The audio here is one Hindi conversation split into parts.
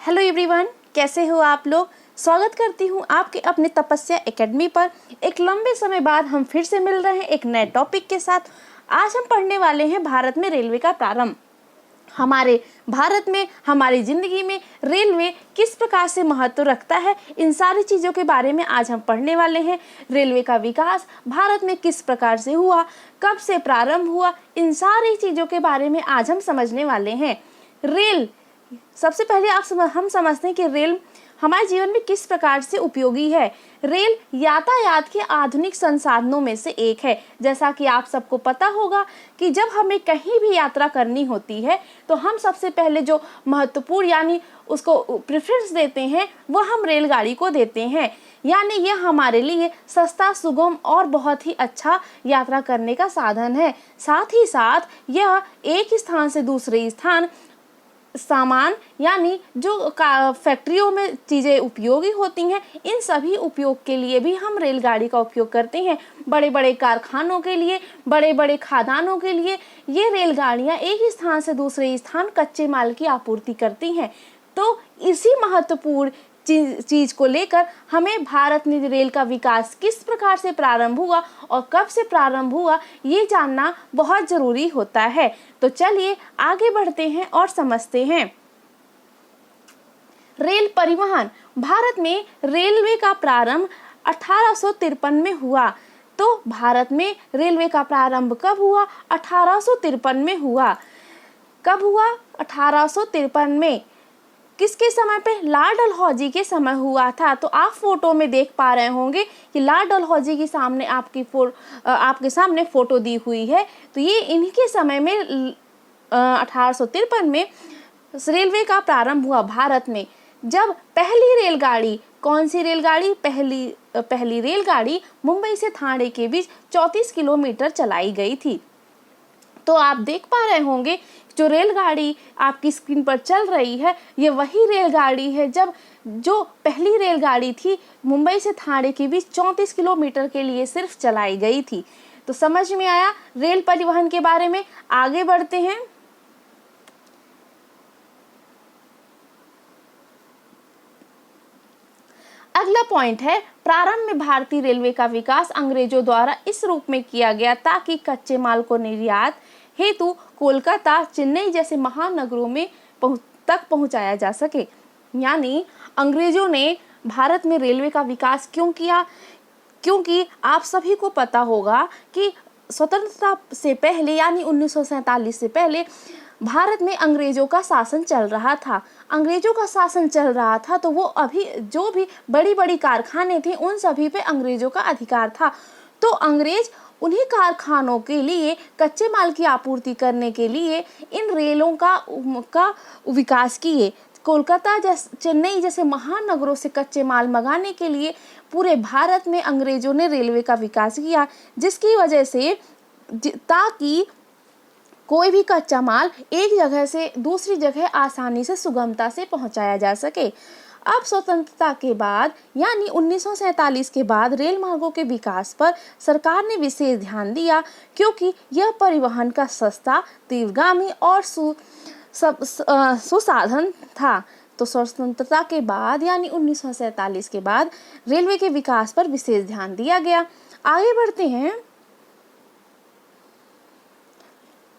हेलो एवरीवन, कैसे हो आप लोग। स्वागत करती हूँ आपके अपने तपस्या एकेडमी पर। एक लंबे समय बाद हम फिर से मिल रहे हैं एक नए टॉपिक के साथ। आज हम पढ़ने वाले हैं भारत में रेलवे का प्रारंभ। हमारे भारत में, हमारी ज़िंदगी में रेलवे किस प्रकार से महत्व रखता है, इन सारी चीज़ों के बारे में आज हम पढ़ने वाले हैं। रेलवे का विकास भारत में किस प्रकार से हुआ, कब से प्रारंभ हुआ, इन सारी चीज़ों के बारे में आज हम समझने वाले हैं। रेल, सबसे पहले हम समझते हैं कि रेल हमारे जीवन में किस प्रकार से उपयोगी है। रेल यातायात के आधुनिक संसाधनों में से एक है। जैसा कि आप सबको पता होगा कि जब हमें कहीं भी यात्रा करनी होती है तो हम सबसे पहले जो महत्वपूर्ण यानी उसको प्रेफरेंस देते हैं वो हम रेलगाड़ी को देते हैं। यानी यह हमारे लिए सस्ता, सुगम और बहुत ही अच्छा यात्रा करने का साधन है। साथ ही साथ यह एक स्थान से दूसरे स्थान सामान यानी जो फैक्ट्रियों में चीज़ें उपयोगी होती हैं, इन सभी उपयोग के लिए भी हम रेलगाड़ी का उपयोग करते हैं। बड़े बड़े कारखानों के लिए, बड़े बड़े खदानों के लिए ये रेलगाड़ियाँ एक स्थान से दूसरे स्थान कच्चे माल की आपूर्ति करती हैं। तो इसी महत्वपूर्ण चीज़ को लेकर हमें भारत में रेल का विकास किस प्रकार से प्रारंभ हुआ और कब से प्रारंभ हुआ, ये जानना बहुत ज़रूरी होता है। तो चलिए आगे बढ़ते हैं और समझते हैं। रेल परिवहन, भारत में रेलवे का प्रारंभ 1853 में हुआ। तो भारत में रेलवे का प्रारंभ कब हुआ? 1853 में हुआ। कब हुआ? 1853 में। किसके समय पे? लॉर्ड डलहौजी के समय हुआ था। तो आप फोटो में देख पा रहे होंगे कि लॉर्ड डलहौजी के सामने आपके सामने फोटो दी हुई है। तो ये इन्हीं के समय में 1853 में रेलवे का प्रारंभ हुआ भारत में। जब पहली रेलगाड़ी, कौन सी रेलगाड़ी? पहली रेलगाड़ी मुंबई से ठाणे के बीच 34 किलोमीटर चलाई गई थी। तो आप देख पा रहे होंगे जो रेलगाड़ी आपकी स्क्रीन पर चल रही है, ये वही रेलगाड़ी है जो पहली रेलगाड़ी थी मुंबई से ठाणे के बीच 34 किलोमीटर के लिए सिर्फ चलाई गई थी। तो समझ में आया रेल परिवहन के बारे में। आगे बढ़ते हैं। अगला पॉइंट है, प्रारंभ में भारतीय रेलवे का विकास अंग्रेजों द्वारा इस रूप में किया गया ताकि कच्चे माल को निर्यात हेतु कोलकाता, चेन्नई जैसे महानगरों में तक पहुंचाया जा सके। यानी अंग्रेजों ने भारत में रेलवे का विकास क्यों किया? क्योंकि आप सभी को पता होगा कि स्वतंत्रता से पहले यानी 1947 से पहले भारत में अंग्रेजों का शासन चल रहा था। अंग्रेजों का शासन चल रहा था तो वो अभी जो भी बड़ी बड़ी कारखाने थे उन सभी पे अंग्रेजों का अधिकार था। तो अंग्रेज उन्हीं कारखानों के लिए कच्चे माल की आपूर्ति करने के लिए इन रेलों का विकास किए। कोलकाता चेन्नई जैसे महानगरों से कच्चे माल मंगाने के लिए पूरे भारत में अंग्रेजों ने रेलवे का विकास किया, जिसकी वजह से ताकि कोई भी कच्चा माल एक जगह से दूसरी जगह आसानी से सुगमता से पहुंचाया जा सके। अब स्वतंत्रता के बाद यानी 1947 के बाद रेल मार्गों के विकास पर सरकार ने विशेष ध्यान दिया, क्योंकि यह परिवहन का सस्ता, तीव्रगामी और सुसाधन था। तो स्वतंत्रता के बाद यानी 1947 के बाद रेलवे के विकास पर विशेष ध्यान दिया गया। आगे बढ़ते हैं।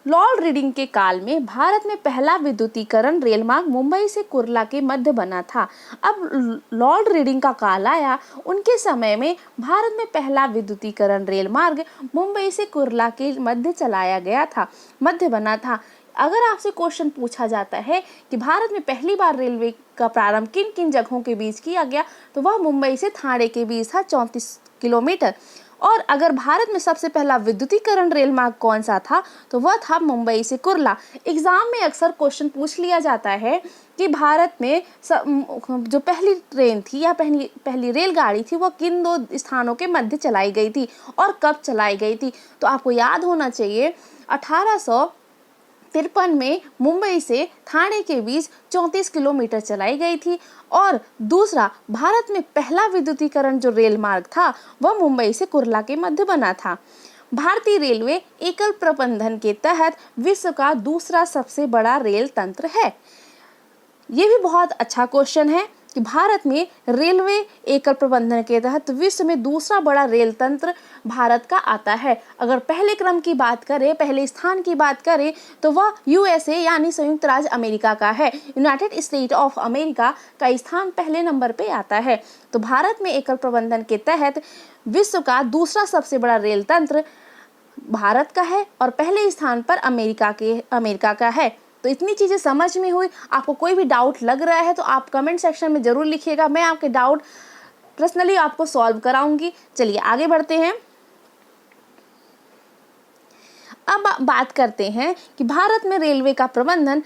लॉर्ड रीडिंग के काल में भारत में पहला विद्युतीकरण रेल मार्ग मुंबई से कुर्ला के मध्य बना था। अब लॉर्ड रीडिंग का काल आया, उनके समय में भारत में पहला विद्युतीकरण रेल मार्ग मुंबई से कुर्ला के मध्य बना था। अगर आपसे क्वेश्चन पूछा जाता है कि भारत में पहली बार रेलवे का प्रारंभ किन किन जगहों के बीच किया गया, तो वह मुंबई से ठाणे के बीच था 34 किलोमीटर। और अगर भारत में सबसे पहला विद्युतीकरण रेल मार्ग कौन सा था, तो वह था मुंबई से कुर्ला। एग्जाम में अक्सर क्वेश्चन पूछ लिया जाता है कि भारत में जो पहली ट्रेन थी या पहली रेलगाड़ी थी, वह किन दो स्थानों के मध्य चलाई गई थी और कब चलाई गई थी। तो आपको याद होना चाहिए 1853 में मुंबई से ठाणे के बीच 34 किलोमीटर चलाई गई थी। और दूसरा, भारत में पहला विद्युतीकरण जो रेल मार्ग था वह मुंबई से कुर्ला के मध्य बना था। भारतीय रेलवे एकल प्रबंधन के तहत विश्व का दूसरा सबसे बड़ा रेल तंत्र है। ये भी बहुत अच्छा क्वेश्चन है कि भारत में रेलवे एकल प्रबंधन के तहत विश्व में दूसरा बड़ा रेल तंत्र भारत का आता है। अगर पहले क्रम की बात करें, पहले स्थान की बात करें तो वह यूएसए यानी संयुक्त राज्य अमेरिका का है। यूनाइटेड स्टेट ऑफ अमेरिका का स्थान पहले नंबर पे आता है। तो भारत में एकल प्रबंधन के तहत विश्व का दूसरा सबसे बड़ा रेल तंत्र भारत का है और पहले स्थान पर अमेरिका का है। तो इतनी चीज़ें समझ में हुई। आपको कोई भी डाउट लग रहा है तो आप कमेंट सेक्शन में ज़रूर लिखिएगा, मैं आपके डाउट पर्सनली आपको सॉल्व कराऊंगी। चलिए आगे बढ़ते हैं। अब बात करते हैं कि भारत में रेलवे का प्रबंधन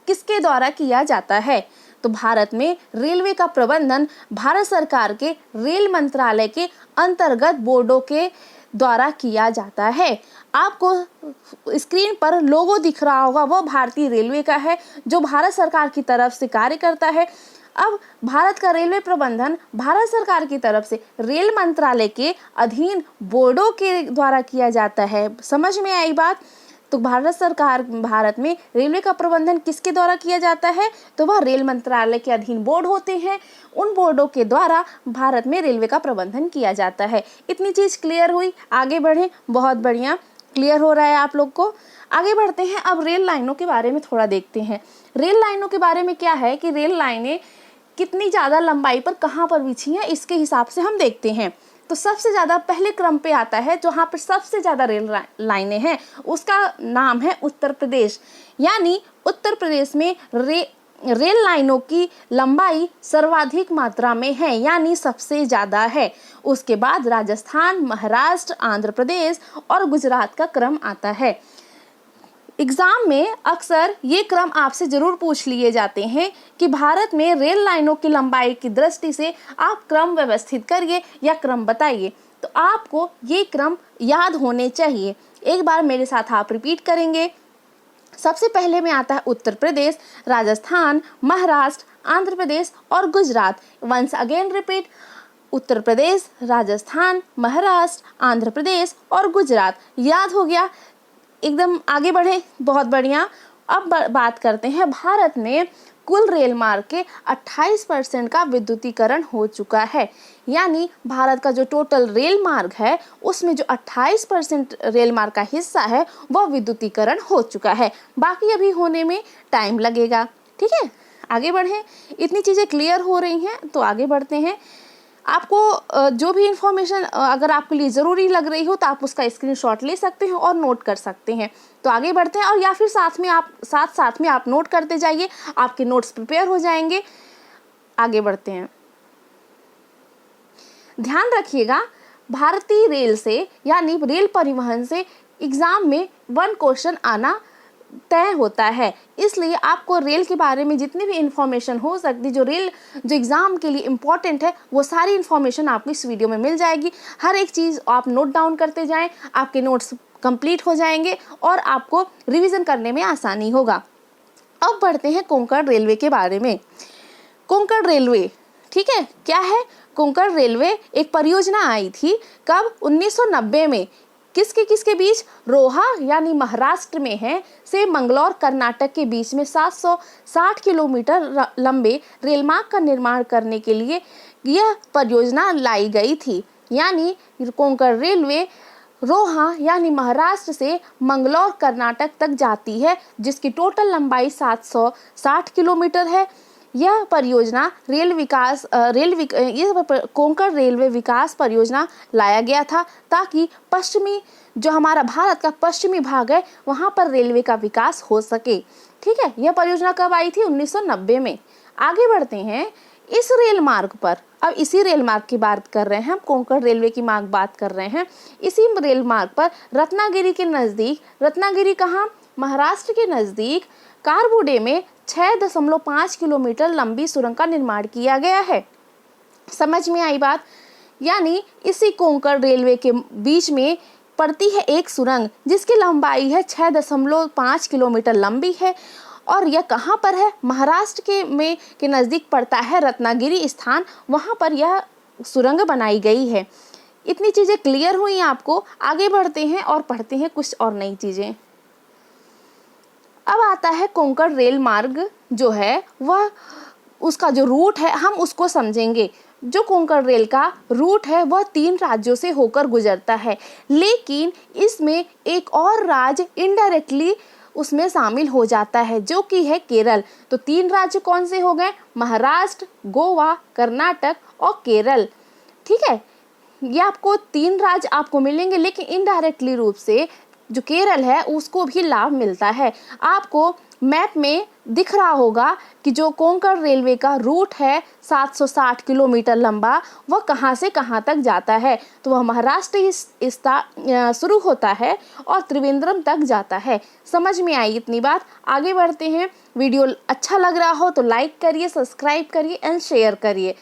किसके द्वारा किया जाता है। तो भारत में रेलवे का प्रबंधन भारत सरकार के रेल मंत्रालय के अंतर्गत बोर्डों के द्वारा किया जाता है। आपको स्क्रीन पर लोगो दिख रहा होगा, वह भारतीय रेलवे का है जो भारत सरकार की तरफ से कार्य करता है। अब भारत का रेलवे प्रबंधन भारत सरकार की तरफ से रेल मंत्रालय के अधीन बोर्डों के द्वारा किया जाता है। समझ में आई बात? तो भारत में रेलवे का प्रबंधन किसके द्वारा किया जाता है? तो वह रेल मंत्रालय के अधीन बोर्ड होते हैं, उन बोर्डों के द्वारा भारत में रेलवे का प्रबंधन किया जाता है। इतनी चीज क्लियर हुई, आगे बढ़े। बहुत बढ़िया, क्लियर हो रहा है आप लोग को। आगे बढ़ते हैं। अब रेल लाइनों के बारे में थोड़ा देखते हैं। रेल लाइनों के बारे में क्या है कि रेल लाइनें कितनी ज़्यादा लंबाई पर कहाँ पर बिछी हैं, इसके हिसाब से हम देखते हैं। तो सबसे ज़्यादा पहले क्रम पे आता है जहाँ पर सबसे ज़्यादा रेल लाइनें हैं, उसका नाम है उत्तर प्रदेश। यानी उत्तर प्रदेश में रेल लाइनों की लंबाई सर्वाधिक मात्रा में है, यानी सबसे ज़्यादा है। उसके बाद राजस्थान, महाराष्ट्र, आंध्र प्रदेश और गुजरात का क्रम आता है। एग्जाम में अक्सर ये क्रम आपसे जरूर पूछ लिए जाते हैं कि भारत में रेल लाइनों की लंबाई की दृष्टि से आप क्रम व्यवस्थित करिए या क्रम बताइए। तो आपको ये क्रम याद होने चाहिए। एक बार मेरे साथ आप रिपीट करेंगे। सबसे पहले में आता है उत्तर प्रदेश, राजस्थान, महाराष्ट्र, आंध्र प्रदेश और Gujarat. Once again repeat, Uttar Pradesh, Rajasthan, Maharashtra, Andhra Pradesh और गुजरात। याद हो गया? एकदम आगे बढ़े, बहुत बढ़िया। अब बात करते हैं, भारत में कुल रेल मार्ग के 28% का विद्युतीकरण हो चुका है। यानी भारत का जो टोटल रेल मार्ग है उसमें जो 28% रेल मार्ग का हिस्सा है वह विद्युतीकरण हो चुका है। बाकी अभी होने में टाइम लगेगा। ठीक है, आगे बढ़ें। इतनी चीज़ें क्लियर हो रही हैं तो आगे बढ़ते हैं। आपको जो भी इंफॉर्मेशन अगर आपके लिए ज़रूरी लग रही हो तो आप उसका स्क्रीनशॉट ले सकते हैं और नोट कर सकते हैं। तो आगे बढ़ते हैं, और या फिर साथ में आप नोट करते जाइए, आपके नोट्स प्रिपेयर हो जाएंगे। आगे बढ़ते हैं। ध्यान रखिएगा, भारतीय रेल से यानी रेल परिवहन से एग्जाम में 1 क्वेश्चन आना तय होता है। इसलिए आपको रेल के बारे में जितनी भी इंफॉर्मेशन हो सकती, जो एग्ज़ाम के लिए इम्पॉर्टेंट है, वो सारी इन्फॉर्मेशन आपको इस वीडियो में मिल जाएगी। हर एक चीज़ आप नोट डाउन करते जाएं, आपके नोट्स कंप्लीट हो जाएंगे और आपको रिवीजन करने में आसानी होगा। अब बढ़ते हैं कोंकण रेलवे के बारे में। कोंकण रेलवे, ठीक है, क्या है? कोंकण रेलवे एक परियोजना आई थी कब? 1990 में। किसके बीच? रोहा यानी महाराष्ट्र में है से मंगलौर कर्नाटक के बीच में 760 किलोमीटर लंबे रेलमार्ग का निर्माण करने के लिए यह परियोजना लाई गई थी। यानी कोंकण रेलवे रोहा यानी महाराष्ट्र से मंगलौर कर्नाटक तक जाती है, जिसकी टोटल लंबाई 760 किलोमीटर है। यह परियोजना कोंकण रेलवे विकास परियोजना लाया गया था ताकि जो हमारा भारत का पश्चिमी भाग है वहाँ पर रेलवे का विकास हो सके। ठीक है, यह परियोजना कब आई थी? 1990 में। आगे बढ़ते हैं। इस रेल मार्ग पर, अब इसी रेल मार्ग की बात कर रहे हैं हम, कोंकण रेलवे की बात कर रहे हैं। इसी रेल मार्ग पर रत्नागिरी के नज़दीक, रत्नागिरी कहाँ? महाराष्ट्र के नज़दीक कारबुडे में 6.5 किलोमीटर लंबी सुरंग का निर्माण किया गया है। समझ में आई बात? यानी इसी कोंकण रेलवे के बीच में पड़ती है एक सुरंग जिसकी लंबाई है 6.5 किलोमीटर लंबी है, और यह कहाँ पर है? महाराष्ट्र के नज़दीक पड़ता है रत्नागिरी स्थान, वहाँ पर यह सुरंग बनाई गई है। इतनी चीज़ें क्लियर हुई आपको। आगे बढ़ते हैं और पढ़ते हैं कुछ और नई चीज़ें। अब आता है कोंकण रेल मार्ग जो है वह उसका जो रूट है हम उसको समझेंगे। जो कोंकण रेल का रूट है वह 3 राज्यों से होकर गुजरता है, लेकिन इसमें एक और राज्य इनडायरेक्टली उसमें शामिल हो जाता है जो कि है केरल। तो 3 राज्य कौन से हो गए? महाराष्ट्र, गोवा, कर्नाटक और केरल। ठीक है, ये आपको 3 राज्य आपको मिलेंगे, लेकिन इनडायरेक्टली रूप से जो केरल है उसको भी लाभ मिलता है। आपको मैप में दिख रहा होगा कि जो कोंकण रेलवे का रूट है 760 किलोमीटर लंबा, वह कहाँ से कहाँ तक जाता है। तो वह महाराष्ट्र शुरू होता है और त्रिवेंद्रम तक जाता है। समझ में आई इतनी बात? आगे बढ़ते हैं। वीडियो अच्छा लग रहा हो तो लाइक करिए, सब्सक्राइब करिए एंड शेयर करिए।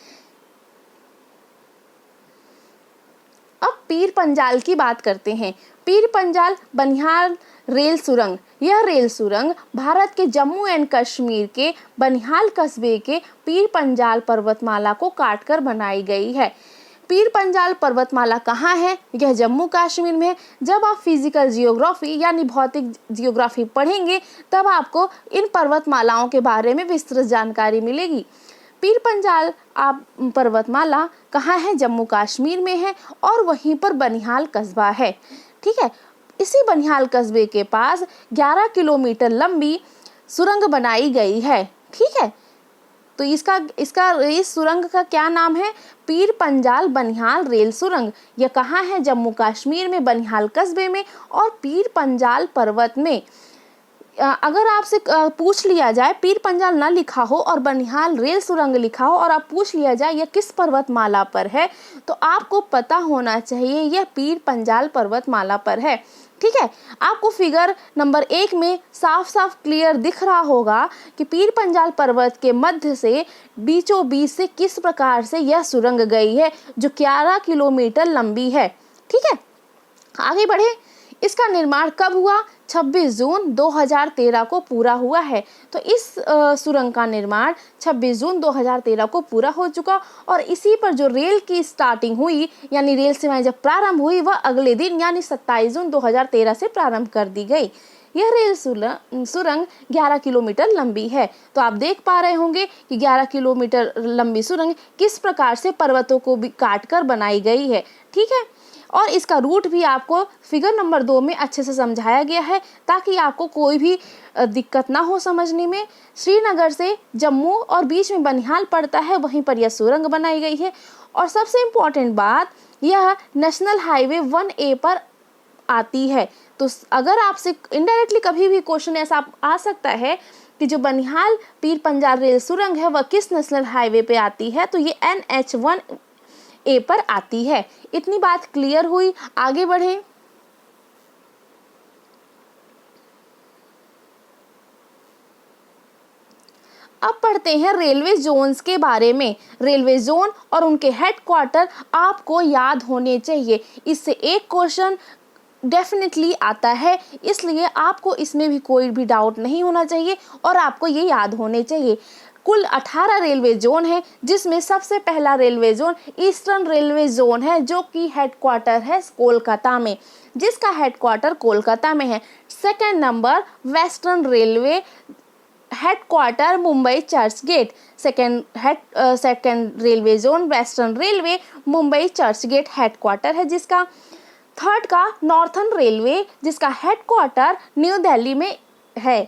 अब पीर पंजाल की बात करते हैं। पीर पंजाल बनिहाल रेल सुरंग, यह रेल सुरंग भारत के जम्मू एंड कश्मीर के बनिहाल कस्बे के पीर पंजाल पर्वतमाला को काटकर बनाई गई है। पीर पंजाल पर्वतमाला कहाँ है? यह जम्मू कश्मीर में है। जब आप फिजिकल जियोग्राफी यानी भौतिक जियोग्राफी पढ़ेंगे तब आपको इन पर्वतमालाओं के बारे में विस्तृत जानकारी मिलेगी। पीर पंजाल पर्वतमाला कहाँ है? जम्मू कश्मीर में है और वहीं पर बनिहाल कस्बा है। ठीक है, इसी बनिहाल कस्बे के पास 11 किलोमीटर लंबी सुरंग बनाई गई है। ठीक है, तो इस सुरंग का क्या नाम है? पीर पंजाल बनिहाल रेल सुरंग। यह कहाँ है? जम्मू कश्मीर में बनिहाल कस्बे में और पीर पंजाल पर्वत में। अगर आपसे पूछ लिया जाए, पीर पंजाल ना लिखा हो और बनिहाल रेल सुरंग लिखा हो और आप पूछ लिया जाए यह किस पर्वतमाला पर है, तो आपको पता होना चाहिए यह पीर पंजाल पर्वतमाला पर है। ठीक है, आपको फिगर नंबर 1 में साफ साफ क्लियर दिख रहा होगा कि पीर पंजाल पर्वत के मध्य से बीचों बीच से किस प्रकार से यह सुरंग गई है जो 11 किलोमीटर लंबी है। ठीक है, आगे बढ़े। इसका निर्माण कब हुआ? 26 जून 2013 को पूरा हुआ है। तो इस सुरंग का निर्माण 26 जून 2013 को पूरा हो चुका और इसी पर जो रेल की स्टार्टिंग हुई यानी रेल सेवाएं जब प्रारंभ हुई वह अगले दिन यानी 27 जून 2013 से प्रारंभ कर दी गई। यह रेल सुरंग 11 किलोमीटर लंबी है। तो आप देख पा रहे होंगे कि 11 किलोमीटर लंबी सुरंग किस प्रकार से पर्वतों को भी काटकर बनाई गई है। ठीक है, और इसका रूट भी आपको फिगर नंबर 2 में अच्छे से समझाया गया है ताकि आपको कोई भी दिक्कत ना हो समझने में। श्रीनगर से जम्मू और बीच में बनिहाल पड़ता है, वहीं पर यह सुरंग बनाई गई है। और सबसे इम्पोर्टेंट बात, यह नेशनल हाईवे 1A पर आती है। तो अगर आपसे इनडायरेक्टली कभी भी क्वेश्चन ऐसा आ सकता है कि जो बनिहाल पीर पंजाल रेल सुरंग है वह किस नेशनल हाईवे पे आती है, तो ये NH1A पर आती है। इतनी बात क्लियर हुई। आगे बढ़े। अब पढ़ते हैं रेलवे जोन्स के बारे में। रेलवे जोन और उनके हेडक्वार्टर आपको याद होने चाहिए। इससे एक क्वेश्चन डेफिनेटली आता है, इसलिए आपको इसमें भी कोई भी डाउट नहीं होना चाहिए और आपको ये याद होने चाहिए। कुल 18 रेलवे जोन है, जिसमें सबसे पहला railway zone eastern railway zone है जो कि हेडक्वार्टर है कोलकाता में, जिसका हेडक्वार्टर कोलकाता में है। Second number western railway, headquarter Mumbai Churchgate. Second railway zone western railway Mumbai Churchgate headquarter है जिसका। थर्ड का नॉर्थर्न रेलवे, जिसका हेडक्वार्टर न्यू दिल्ली में है।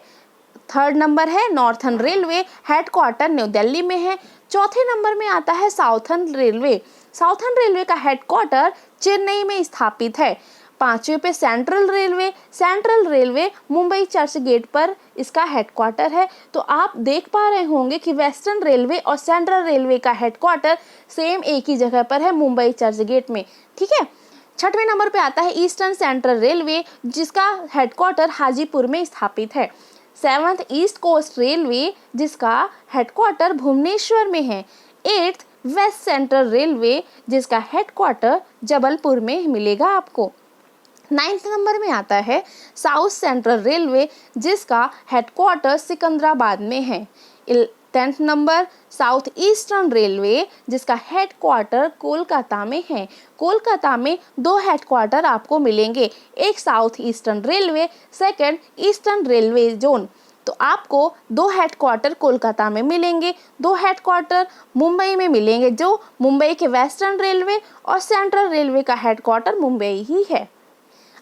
थर्ड नंबर है northern railway, headquarter New Delhi में है। चौथे नंबर में आता है साउथर्न रेलवे। साउथर्न रेलवे का हेडक्वार्टर चेन्नई में स्थापित है। पांचवे पे central railway. Central railway Mumbai Churchgate पर इसका हेडक्वार्टर है। तो आप देख पा रहे होंगे कि वेस्टर्न रेलवे और सेंट्रल रेलवे का हेडक्वार्टर सेम एक ही जगह पर है, मुंबई चर्च गेट में। ठीक है, छठवें नंबर पे आता है ईस्टर्न सेंट्रल रेलवे, जिसका हेडक्वार्टर हाजीपुर में स्थापित है। सेवंथ ईस्ट कोस्ट रेलवे, जिसका हेडक्वार्टर भुवनेश्वर में है। एट्थ वेस्ट सेंट्रल रेलवे, जिसका हेडक्वार्टर जबलपुर में मिलेगा आपको। 9th नंबर में आता है साउथ सेंट्रल रेलवे, जिसका हेडक्वार्टर सिकंदराबाद में है। 10th number south eastern railway, जिसका हेडक्वार्टर कोलकाता में है। कोलकाता में 2 हेडक्वार्टर आपको मिलेंगे, एक south eastern railway, second eastern railway zone. तो आपको 2 हेडक्वार्टर कोलकाता में मिलेंगे, 2 हेडक्वार्टर मुंबई में मिलेंगे, जो मुंबई के वेस्टर्न रेलवे और सेंट्रल रेलवे का हेडक्वार्टर मुंबई ही है।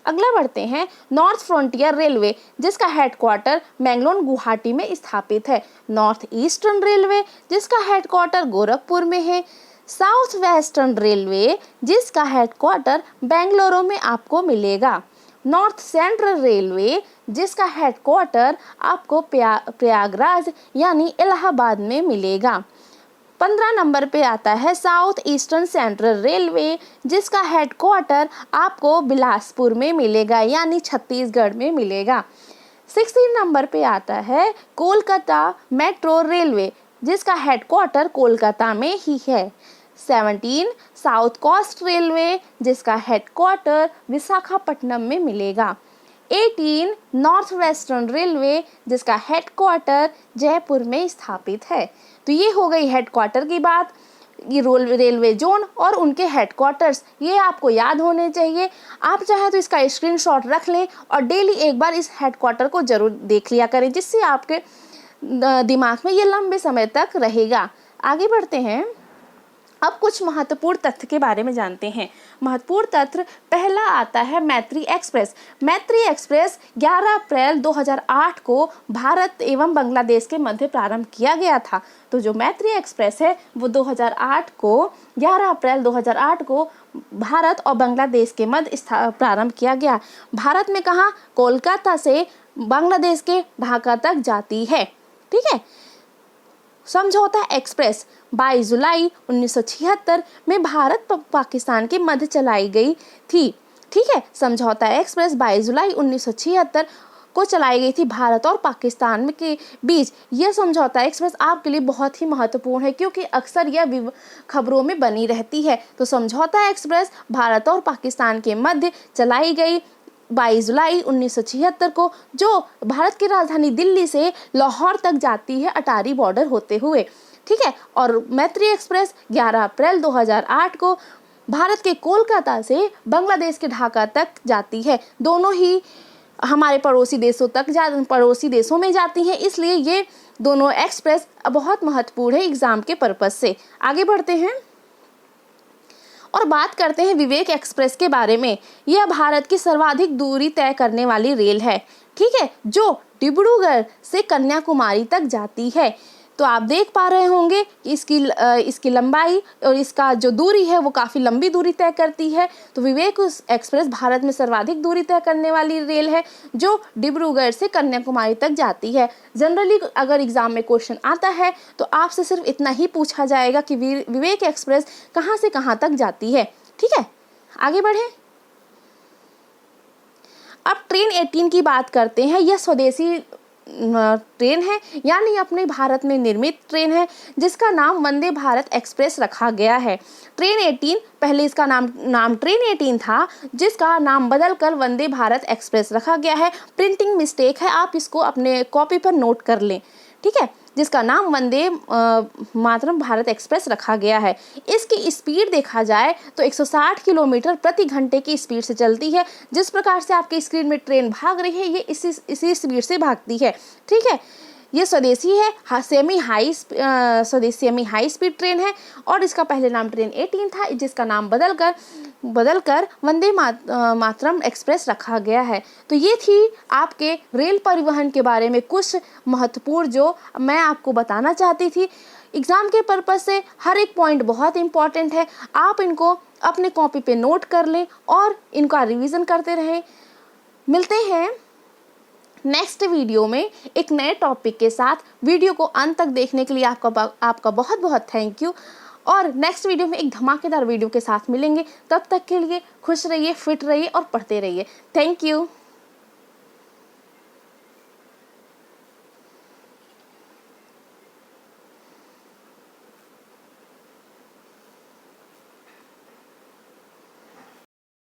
अगला बढ़ते हैं, नॉर्थ फ्रंटियर रेलवे जिसका हेडक्वार्टर मैंगलोर गुवाहाटी में स्थापित है। नॉर्थ ईस्टर्न रेलवे जिसका हेडक्वार्टर गोरखपुर में है। साउथ वेस्टर्न रेलवे जिसका हेडक्वार्टर बेंगलुरु में आपको मिलेगा। नॉर्थ सेंट्रल रेलवे जिसका हेडक्वार्टर आपको प्रयागराज यानी इलाहाबाद में मिलेगा। 15 नंबर पे आता है साउथ ईस्टर्न सेंट्रल रेलवे जिसका हेडक्वार्टर आपको बिलासपुर में मिलेगा यानी छत्तीसगढ़ में मिलेगा। 16 नंबर पे आता है कोलकाता मेट्रो रेलवे जिसका हेडक्वार्टर कोलकाता में ही है। 17 साउथ कोस्ट रेलवे जिसका हेडक्वार्टर विशाखापट्टनम में मिलेगा। 18 नॉर्थ वेस्टर्न रेलवे जिसका हेडक्वार्टर जयपुर में स्थापित है। तो ये हो गई हेडक्वार्टर की बात। ये रेलवे जोन और उनके हेडक्वार्टर्स ये आपको याद होने चाहिए। आप चाहे तो इसका स्क्रीनशॉट रख लें और डेली एक बार इस हेडक्वार्टर को जरूर देख लिया करें, जिससे आपके दिमाग में ये लंबे समय तक रहेगा। आगे बढ़ते हैं, अब कुछ महत्वपूर्ण तथ्य के बारे में जानते हैं। महत्वपूर्ण तथ्य पहला आता है मैत्री एक्सप्रेस। मैत्री एक्सप्रेस 11 अप्रैल 2008 को भारत एवं बांग्लादेश के मध्य प्रारंभ किया गया था। तो जो मैत्री एक्सप्रेस है वो 11 अप्रैल 2008 को भारत और बांग्लादेश के मध्य प्रारंभ किया गया। भारत में कहाँ? कोलकाता से बांग्लादेश के ढाका तक जाती है। ठीक है। समझौता एक्सप्रेस 22 जुलाई 1976 में भारत पाकिस्तान के मध्य चलाई गई थी। ठीक है। समझौता एक्सप्रेस 22 जुलाई 1976 को चलाई गई थी भारत और पाकिस्तान के बीच। यह समझौता एक्सप्रेस आपके लिए बहुत ही महत्वपूर्ण है क्योंकि अक्सर यह खबरों में बनी रहती है। तो समझौता एक्सप्रेस भारत और पाकिस्तान के मध्य चलाई गई 22 जुलाई 1976 को, जो भारत की राजधानी दिल्ली से लाहौर तक जाती है अटारी बॉर्डर होते हुए। ठीक है। और मैत्री एक्सप्रेस 11 अप्रैल 2008 को भारत के कोलकाता से बांग्लादेश के ढाका तक जाती है। दोनों ही हमारे पड़ोसी देशों में जाती हैं, इसलिए ये दोनों एक्सप्रेस बहुत महत्वपूर्ण है एग्जाम के पर्पस से। आगे बढ़ते हैं और बात करते हैं विवेक एक्सप्रेस के बारे में। यह भारत की सर्वाधिक दूरी तय करने वाली रेल है। ठीक है, जो डिब्रूगढ़ से कन्याकुमारी तक जाती है। तो आप देख पा रहे होंगे कि इसकी लंबाई और इसका जो दूरी है वो काफ़ी लंबी दूरी तय करती है। तो विवेक एक्सप्रेस भारत में सर्वाधिक दूरी तय करने वाली रेल है जो डिब्रूगढ़ से कन्याकुमारी तक जाती है। जनरली अगर एग्जाम में क्वेश्चन आता है तो आपसे सिर्फ इतना ही पूछा जाएगा कि विवेक एक्सप्रेस कहाँ से कहाँ तक जाती है। ठीक है, आगे बढ़ें। अब ट्रेन 18 की बात करते हैं। यह स्वदेशी ट्रेन है, यानी अपने भारत में निर्मित ट्रेन है जिसका नाम वंदे भारत एक्सप्रेस रखा गया है। ट्रेन 18 पहले इसका नाम ट्रेन 18 था, जिसका नाम बदलकर वंदे भारत एक्सप्रेस रखा गया है। प्रिंटिंग मिस्टेक है, आप इसको अपने कॉपी पर नोट कर लें। ठीक है, जिसका नाम वंदे मातरम भारत एक्सप्रेस रखा गया है। इसकी स्पीड देखा जाए तो 160 किलोमीटर प्रति घंटे की स्पीड से चलती है। जिस प्रकार से आपके स्क्रीन में ट्रेन भाग रही है ये इसी स्पीड से भागती है। ठीक है, ये स्वदेशी है, सेमी हाई स्पीड ट्रेन है और इसका पहले नाम ट्रेन 18 था, जिसका नाम बदलकर वंदे मातरम एक्सप्रेस रखा गया है। तो ये थी आपके रेल परिवहन के बारे में कुछ महत्वपूर्ण जो मैं आपको बताना चाहती थी। एग्जाम के पर्पस से हर एक पॉइंट बहुत इंपॉर्टेंट है। आप इनको अपने कॉपी पे नोट कर लें और इनका रिवीजन करते रहें। मिलते हैं नेक्स्ट वीडियो में एक नए टॉपिक के साथ। वीडियो को अंत तक देखने के लिए आपका बहुत बहुत थैंक यू। और नेक्स्ट वीडियो में एक धमाकेदार वीडियो के साथ मिलेंगे। तब तक के लिए खुश रहिए, फिट रहिए और पढ़ते रहिए। Thank you.